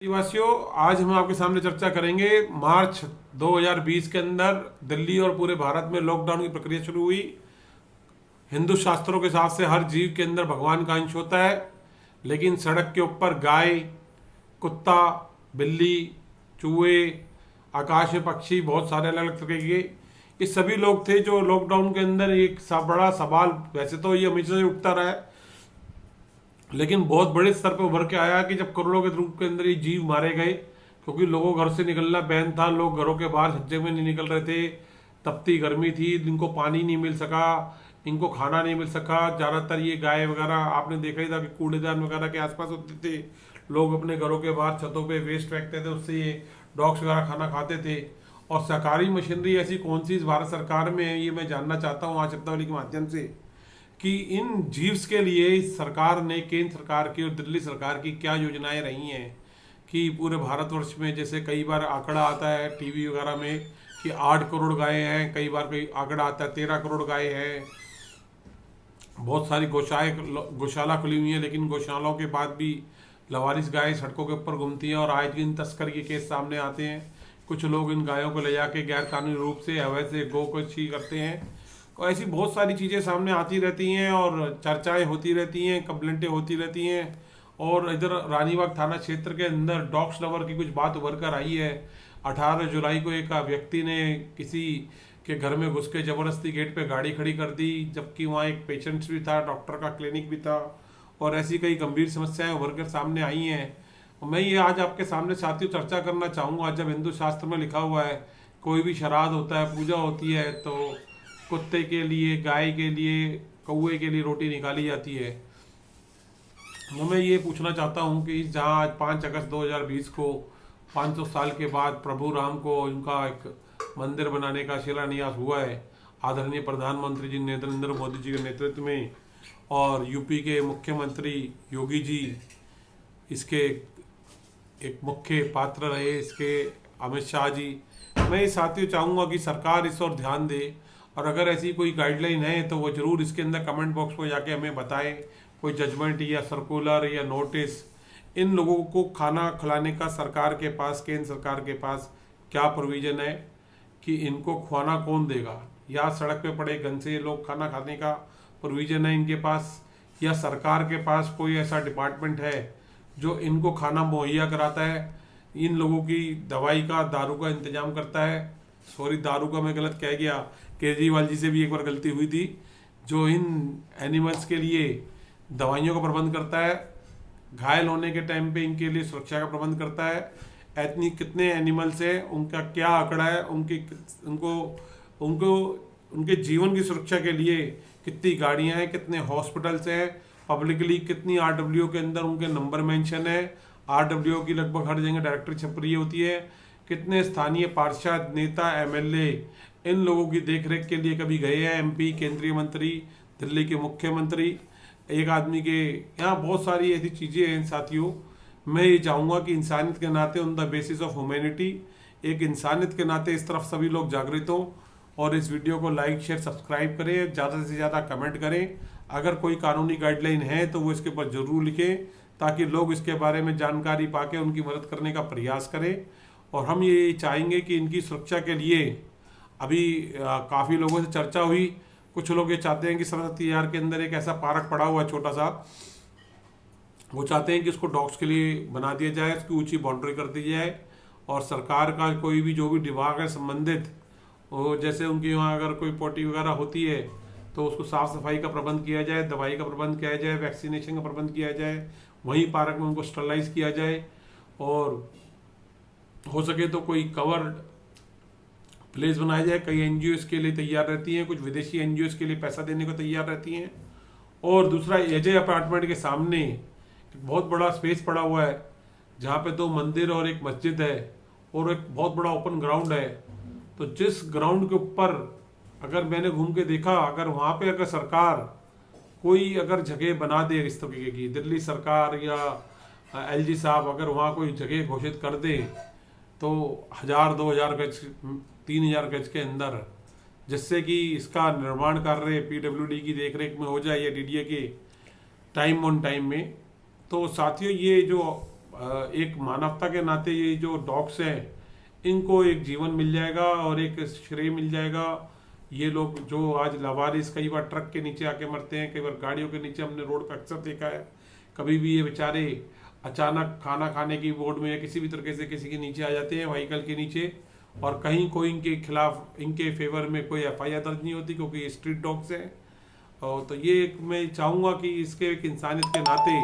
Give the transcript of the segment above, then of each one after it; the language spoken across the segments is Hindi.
वासियों, आज हम आपके सामने चर्चा करेंगे। मार्च 2020 के अंदर दिल्ली और पूरे भारत में लॉकडाउन की प्रक्रिया शुरू हुई। हिंदू शास्त्रों के हिसाब से हर जीव के अंदर भगवान का अंश होता है, लेकिन सड़क के ऊपर गाय, कुत्ता, बिल्ली, चूहे, आकाश में पक्षी, बहुत सारे अलग अलग तरीके के ये सभी लोग थे जो लॉकडाउन के अंदर एक बड़ा सवाल, वैसे तो ये हमेशा से उठता रहा है, लेकिन बहुत बड़े स्तर पर उभर के आया कि जब करोड़ों के रूप के अंदर ये जीव मारे गए, क्योंकि लोगों को घर से निकलना बैन था, लोग घरों के बाहर सज्जे में नहीं निकल रहे थे, तपती गर्मी थी, इनको पानी नहीं मिल सका, इनको खाना नहीं मिल सका। ज़्यादातर ये गाय वगैरह आपने देखा ही था कि कूड़ेदान वगैरह के आसपास होते थे, लोग अपने घरों के बाहर छतों पे वेस्ट फेंकते थे, उससे ये डॉग्स वगैरह खाना खाते थे। और सरकारी मशीनरी ऐसी कौन सी इस भारत सरकार में है, ये मैं जानना चाहता हूँ आज शब्दावली के माध्यम से, कि इन जीव्स के लिए सरकार ने, केंद्र सरकार की और दिल्ली सरकार की क्या योजनाएं रही हैं कि पूरे भारतवर्ष में, जैसे कई बार आंकड़ा आता है टीवी वगैरह में कि 8 करोड़ गायें हैं, कई बार कई आंकड़ा आता है 13 करोड़ गायें हैं, बहुत सारी गौशाला खुली हुई है, लेकिन गौशालाओं के बाद भी लवारिस गायें सड़कों के ऊपर घूमती हैं और आए दिन तस्कर के केस सामने आते हैं। कुछ लोग इन गायों को ले जाके गैर कानूनी रूप से अवैध से गौ को छी करते हैं। और ऐसी बहुत सारी चीज़ें सामने आती रहती हैं और चर्चाएं होती रहती हैं, कंप्लेंटें होती रहती हैं। और इधर रानीबाग थाना क्षेत्र के अंदर डॉग्स लवर की कुछ बात उभर कर आई है। 18 जुलाई को एक व्यक्ति ने किसी के घर में घुस के ज़बरदस्ती गेट पे गाड़ी खड़ी कर दी, जबकि वहाँ एक पेशेंट भी था, डॉक्टर का क्लिनिक भी था, और ऐसी कई गंभीर समस्याएं उभर कर सामने आई हैं। मैं ये आज आपके सामने साथियों चर्चा करना चाहूँगा। जब हिंदू शास्त्र में लिखा हुआ है कोई भी श्राद्ध होता है, पूजा होती है, तो कुत्ते के लिए, गाय के लिए, कौवे के लिए रोटी निकाली जाती है। तो मैं ये पूछना चाहता हूँ कि जहाँ आज 5 अगस्त 2020 को 500 साल के बाद प्रभु राम को उनका एक मंदिर बनाने का शिलान्यास हुआ है, आदरणीय प्रधानमंत्री जी नरेंद्र मोदी जी के नेतृत्व में, और यूपी के मुख्यमंत्री योगी जी इसके एक मुख्य पात्र रहे, इसके अमित शाह जी। मैं ये साथियों चाहूँगा कि सरकार इस ओर ध्यान दे, और अगर ऐसी कोई गाइडलाइन है तो वो ज़रूर इसके अंदर कमेंट बॉक्स में जाके हमें बताएं। कोई जजमेंट या सर्कुलर या नोटिस इन लोगों को खाना खिलाने का सरकार के पास, केंद्र सरकार के पास क्या प्रोविज़न है कि इनको खाना कौन देगा, या सड़क पे पड़े गंदे लोग खाना खाने का प्रोविज़न है इनके पास, या सरकार के पास कोई ऐसा डिपार्टमेंट है जो इनको खाना मुहैया कराता है, इन लोगों की दवाई का, दारू का इंतजाम करता है। सॉरी, दारू का मैं गलत कह गया, केजरीवाल जी से भी एक बार गलती हुई थी, जो इन एनिमल्स के लिए दवाइयों का प्रबंध करता है, घायल होने के टाइम पे इनके लिए सुरक्षा का प्रबंध करता है, एथनिक कितने एनिमल्स हैं, उनका क्या आंकड़ा है, उनको उनको उनके जीवन की सुरक्षा के लिए कितनी गाड़ियां हैं, कितने हॉस्पिटल्स हैं, पब्लिकली कितनी आरडब्ल्यू के अंदर उनके नंबर मेंशन है, आरडब्ल्यू की लगभग हर जगह डायरेक्टरी छप रही होती है, कितने स्थानीय पार्षद, नेता, एमएलए इन लोगों की देखरेख के लिए कभी गए हैं, एमपी, केंद्रीय मंत्री, दिल्ली के मुख्यमंत्री, एक आदमी के यहाँ बहुत सारी ऐसी चीज़ें हैं साथियों। मैं ये चाहूँगा कि इंसानियत के नाते, on the basis of humanity, एक इंसानियत के नाते इस तरफ सभी लोग जागृत हों, और इस वीडियो को लाइक, शेयर, सब्सक्राइब करें, ज़्यादा से ज़्यादा कमेंट करें। अगर कोई कानूनी गाइडलाइन है तो वो इसके ऊपर ज़रूर लिखें, ताकि लोग इसके बारे में जानकारी पाके उनकी मदद करने का प्रयास करें। और हम ये चाहेंगे कि इनकी सुरक्षा के लिए अभी काफ़ी लोगों से चर्चा हुई, कुछ लोग ये चाहते हैं कि सरस्वती यार के अंदर एक ऐसा पार्क पड़ा हुआ है छोटा सा, वो चाहते हैं कि उसको डॉग्स के लिए बना दिया जाए, उसकी ऊंची बाउंड्री कर दी जाए, और सरकार का कोई भी जो भी विभाग है संबंधित, वो जैसे उनके वहाँ अगर कोई पोटी वगैरह होती है तो उसको साफ़ सफाई का प्रबंध किया जाए, दवाई का प्रबंध किया जाए, वैक्सीनेशन का प्रबंध किया जाए, वहीं पार्क में उनको स्टरलाइज किया जाए, और हो सके तो कोई कवर्ड प्लेस बनाया जाए। कई एनजीओ इसके लिए तैयार रहती हैं, कुछ विदेशी एनजीओ इसके लिए पैसा देने को तैयार रहती हैं। और दूसरा, एजे अपार्टमेंट के सामने एक बहुत बड़ा स्पेस पड़ा हुआ है, जहाँ पे 2 मंदिर और एक मस्जिद है, और एक बहुत बड़ा ओपन ग्राउंड है। तो जिस ग्राउंड के ऊपर अगर मैंने घूम के देखा, अगर वहाँ पे अगर सरकार कोई अगर जगह बना दे इस तरीके की, दिल्ली सरकार या एलजी साहब अगर वहाँ कोई जगह घोषित कर दे, तो 1000, 2000 गज, 3000 गज के अंदर, जिससे कि इसका निर्माण कार्य पीडब्ल्यूडी की देखरेख में हो जाए या डीडीए के टाइम ऑन टाइम में, तो साथियों ये जो एक मानवता के नाते ये जो डॉग्स हैं इनको एक जीवन मिल जाएगा और एक श्रेय मिल जाएगा। ये लोग जो आज लावारिस कई बार ट्रक के नीचे आके मरते हैं, कई बार गाड़ियों के नीचे, हमने रोड पे अक्सर देखा है। कभी भी ये बेचारे अचानक खाना खाने की बोर्ड में या किसी भी तरीके से किसी के नीचे आ जाते हैं, व्हीकल के नीचे, और कहीं कोई इनके खिलाफ, इनके फेवर में कोई FIR दर्ज नहीं होती, क्योंकि ये स्ट्रीट डॉग्स हैं। और तो ये मैं चाहूँगा कि इसके एक इंसानियत के नाते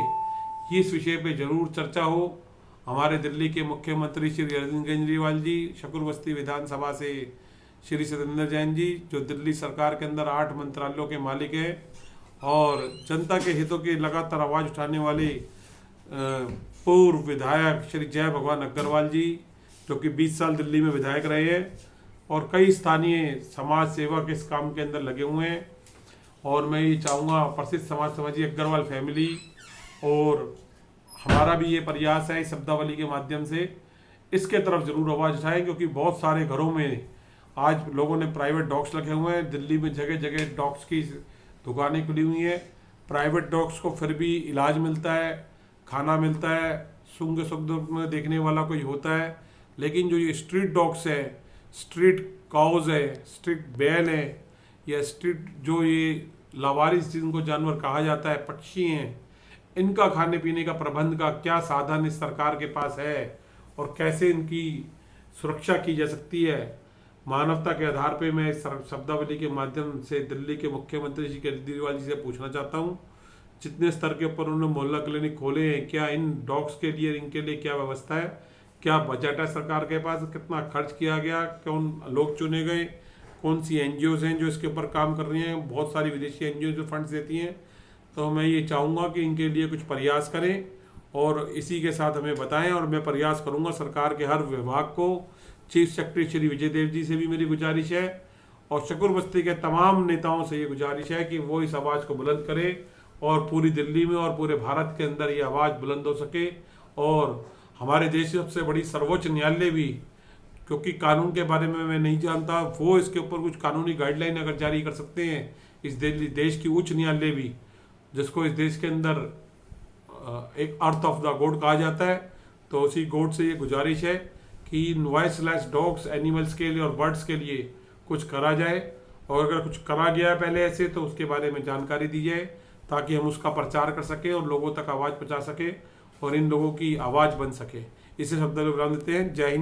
इस विषय पे जरूर चर्चा हो। हमारे दिल्ली के मुख्यमंत्री श्री अरविंद केजरीवाल जी, शकूरबस्ती विधानसभा से श्री सत्येंद्र जैन जी, जो दिल्ली सरकार के अंदर 8 मंत्रालयों के मालिक हैं और जनता के हितों की लगातार आवाज़ उठाने वाले पूर्व विधायक श्री जय भगवान अग्रवाल जी, जो कि 20 साल दिल्ली में विधायक रहे हैं और कई स्थानीय समाज सेवक इस काम के अंदर लगे हुए हैं। और मैं ये चाहूँगा प्रसिद्ध समाज सेवी अग्रवाल फैमिली और हमारा भी ये प्रयास है इस शब्दावली के माध्यम से इसके तरफ जरूर आवाज़ उठाएं, क्योंकि बहुत सारे घरों में आज लोगों ने प्राइवेट डॉग्स रखे हुए हैं। दिल्ली में जगह जगह डॉग्स की दुकानें खुली हुई हैं। प्राइवेट डॉग्स को फिर भी इलाज मिलता है, खाना मिलता है, सुख दुख में देखने वाला कोई होता है। लेकिन जो ये स्ट्रीट डॉग्स है, स्ट्रीट काउज है, स्ट्रीट बैल है, या स्ट्रीट जो ये लावारिस जिनको जानवर कहा जाता है, पक्षी हैं, इनका खाने पीने का प्रबंध का क्या साधन इस सरकार के पास है और कैसे इनकी सुरक्षा की जा सकती है, मानवता के आधार पे मैं इस शब्दावली के माध्यम से दिल्ली के मुख्यमंत्री जी केजरीवाल जी से पूछना चाहता हूँ। जितने स्तर के ऊपर उन्होंने मोहल्ला क्लिनिक खोले हैं, क्या इन डॉग्स के लिए, इनके लिए क्या व्यवस्था है, क्या बजट है सरकार के पास, कितना खर्च किया गया, कौन लोग चुने गए, कौन सी NGOs हैं जो इसके ऊपर काम कर रही हैं, बहुत सारी विदेशी NGOs जो फंड्स देती हैं। तो मैं ये चाहूँगा कि इनके लिए कुछ प्रयास करें और इसी के साथ हमें बताएं, और मैं प्रयास करूँगा सरकार के हर विभाग को। चीफ सेक्रेटरी श्री विजय देव जी से भी मेरी गुजारिश है और शकूरबस्ती के तमाम नेताओं से ये गुजारिश है कि वो इस आवाज़ को बुलंद करें और पूरी दिल्ली में और पूरे भारत के अंदर ये आवाज़ बुलंद हो सके। और हमारे देश की सबसे बड़ी सर्वोच्च न्यायालय भी, क्योंकि कानून के बारे में मैं नहीं जानता, वो इसके ऊपर कुछ कानूनी गाइडलाइन अगर जारी कर सकते हैं, इस देश की उच्च न्यायालय भी, जिसको इस देश के अंदर एक अर्थ ऑफ द गॉड कहा जाता है, तो उसी गॉड से ये गुजारिश है कि वॉइसलेस डॉग्स, एनिमल्स के लिए और बर्ड्स के लिए कुछ करा जाए। और अगर कुछ करा गया है पहले ऐसे, तो उसके बारे में जानकारी दी जाए ताकि हम उसका प्रचार कर सकें और लोगों तक आवाज़ पहुँचा सकें और इन लोगों की आवाज़ बन सके। इसे शब्द विराम देते हैं। जय हिंद।